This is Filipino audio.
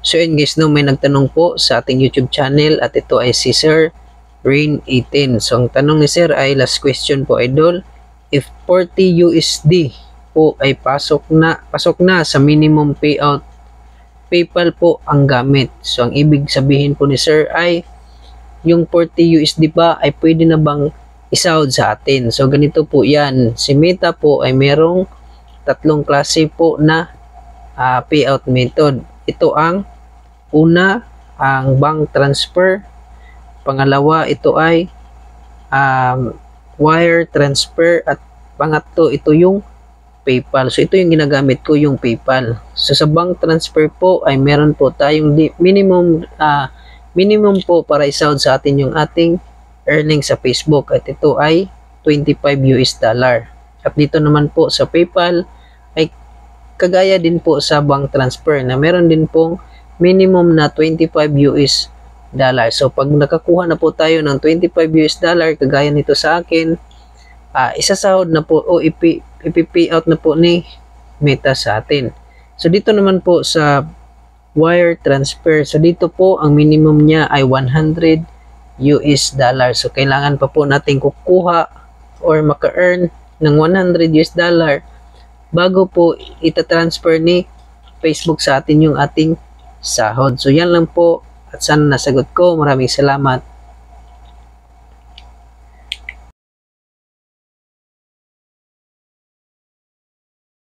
So yun guys, no, may nagtanong po sa ating YouTube channel at ito ay si Sir Rain 18. So ang tanong ni Sir ay last question po idol. If 40 USD po ay pasok na sa minimum payout, PayPal po ang gamit. So ang ibig sabihin po ni Sir ay yung 40 USD ba ay pwede na bang isahod sa atin? So ganito po yan. Si Meta po ay merong tatlong klase po na payout method. Ito ang una, ang bank transfer. Pangalawa, ito ay wire transfer. At pangatlo, ito yung PayPal. So ito yung ginagamit ko, yung PayPal. So sa bank transfer po ay meron po tayong minimum po para isahod sa atin yung ating earnings sa Facebook. At ito ay $25. At dito naman po sa PayPal ay kagaya din po sa bank transfer na meron din pong minimum na $25. So pag nakakuha na po tayo ng $25, kagaya nito sa akin, isasahod na po o ipi-payout na po ni Meta sa atin. So dito naman po sa wire transfer, so dito po ang minimum niya ay $100. So kailangan pa po natin kukuha or maka-earn ng $100 bago po ita-transfer ni Facebook sa atin yung ating sahod. So yan lang po at sana nasagot ko. Maraming salamat.